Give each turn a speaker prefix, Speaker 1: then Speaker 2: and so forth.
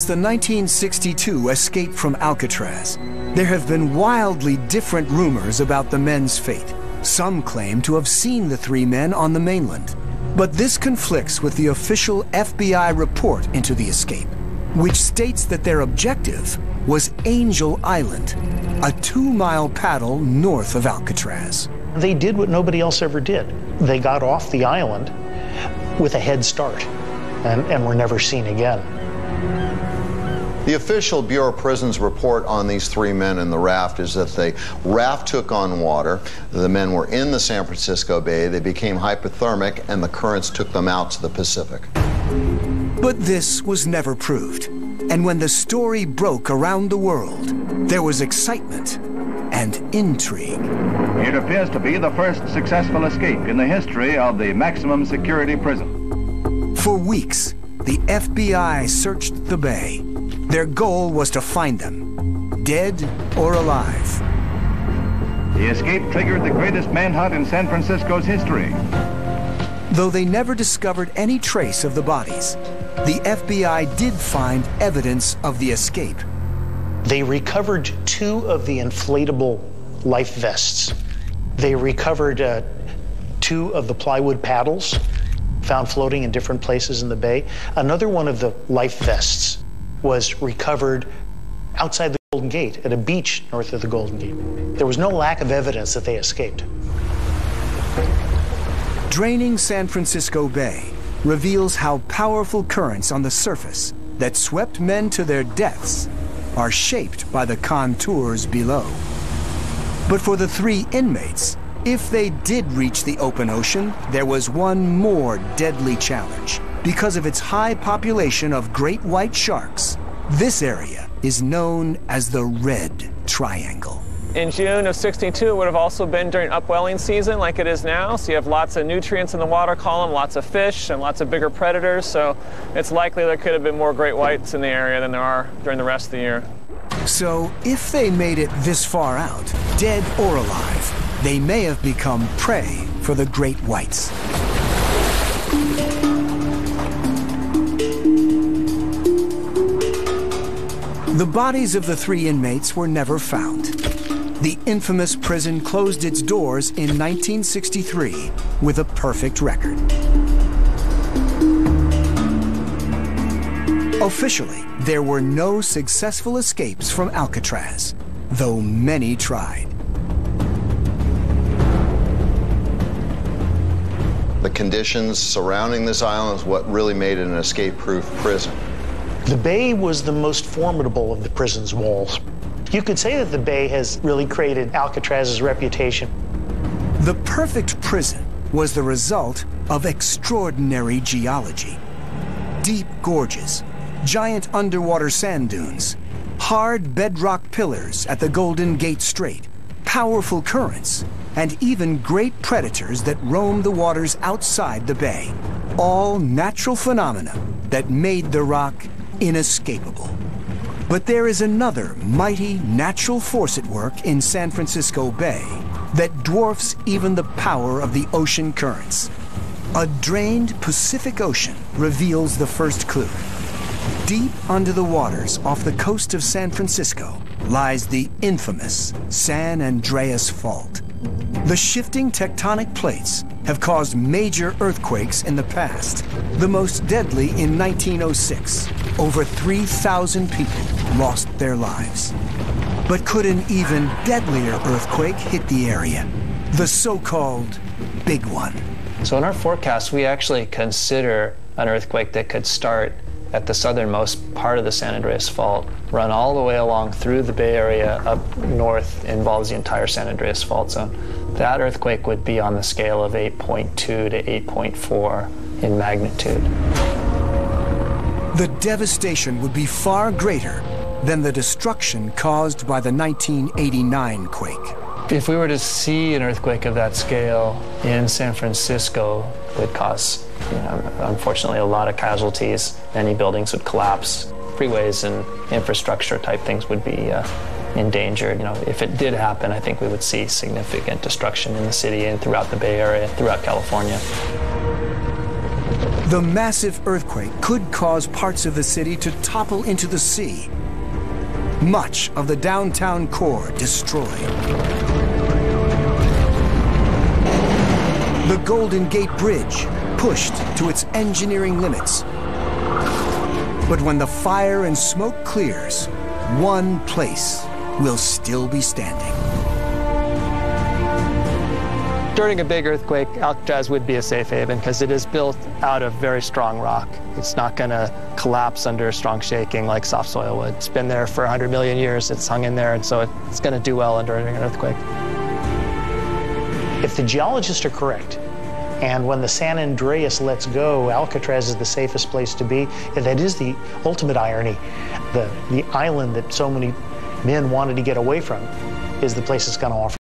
Speaker 1: the 1962 escape from Alcatraz, there have been wildly different rumors about the men's fate. Some claim to have seen the three men on the mainland. But this conflicts with the official FBI report into the escape, which states that their objective was Angel Island, a 2-mile paddle north of Alcatraz.
Speaker 2: They did what nobody else ever did. They got off the island with a head start and were never seen again.
Speaker 3: The official Bureau of Prisons report on these three men in the raft is that the raft took on water. The men were in the San Francisco Bay. They became hypothermic, and the currents took them out to the Pacific.
Speaker 1: But this was never proved. And when the story broke around the world, there was excitement and intrigue.
Speaker 4: It appears to be the first successful escape in the history of the maximum security prison.
Speaker 1: For weeks, the FBI searched the bay. Their goal was to find them, dead or alive.
Speaker 4: The escape triggered the greatest manhunt in San Francisco's history.
Speaker 1: Though they never discovered any trace of the bodies, the FBI did find evidence of the escape.
Speaker 2: They recovered 2 of the inflatable life vests. They recovered 2 of the plywood paddles found floating in different places in the bay. Another one of the life vests was recovered outside the Golden Gate at a beach north of the Golden Gate. There was no lack of evidence that they escaped.
Speaker 1: Draining San Francisco Bay reveals how powerful currents on the surface that swept men to their deaths are shaped by the contours below. But for the 3 inmates, if they did reach the open ocean, there was one more deadly challenge. Because of its high population of great white sharks, this area is known as the Red Triangle.
Speaker 5: In June of '62, it would have also been during upwelling season like it is now, so you have lots of nutrients in the water column, lots of fish, and lots of bigger predators, so it's likely there could have been more great whites in the area than there are during the rest of the year.
Speaker 1: So if they made it this far out, dead or alive, they may have become prey for the great whites. The bodies of the 3 inmates were never found. The infamous prison closed its doors in 1963 with a perfect record. Officially, there were no successful escapes from Alcatraz, though many tried.
Speaker 3: The conditions surrounding this island is what really made it an escape-proof prison.
Speaker 2: The bay was the most formidable of the prison's walls. You could say that the bay has really created Alcatraz's reputation.
Speaker 1: The perfect prison was the result of extraordinary geology. Deep gorges, giant underwater sand dunes, hard bedrock pillars at the Golden Gate Strait, powerful currents, and even great predators that roamed the waters outside the bay. All natural phenomena that made the rock inescapable. But there is another mighty natural force at work in San Francisco Bay that dwarfs even the power of the ocean currents. A drained Pacific Ocean reveals the first clue. Deep under the waters off the coast of San Francisco lies the infamous San Andreas Fault. The shifting tectonic plates have caused major earthquakes in the past, the most deadly in 1906. Over 3,000 people lost their lives. But could an even deadlier earthquake hit the area? The so-called Big One.
Speaker 6: So in our forecast, we actually consider an earthquake that could start at the southernmost part of the San Andreas Fault, run all the way along through the Bay Area up north, involves the entire San Andreas Fault zone. That earthquake would be on the scale of 8.2 to 8.4 in magnitude.
Speaker 1: The devastation would be far greater than the destruction caused by the 1989 quake.
Speaker 6: If we were to see an earthquake of that scale in San Francisco, it would cause, unfortunately, a lot of casualties. Many buildings would collapse. Freeways and infrastructure type things would be endangered. If it did happen, I think we would see significant destruction in the city and throughout the Bay Area, throughout California.
Speaker 1: The massive earthquake could cause parts of the city to topple into the sea. Much of the downtown core destroyed. The Golden Gate Bridge pushed to its engineering limits. But when the fire and smoke clears, one place will still be standing.
Speaker 6: During a big earthquake, Alcatraz would be a safe haven because it is built out of very strong rock. It's not going to collapse under strong shaking like soft soil would. It's been there for 100 million years. It's hung in there, and so it's going to do well during an earthquake.
Speaker 2: If the geologists are correct, and when the San Andreas lets go, Alcatraz is the safest place to be, and that is the ultimate irony. The island that so many men wanted to get away from is the place that's going to offer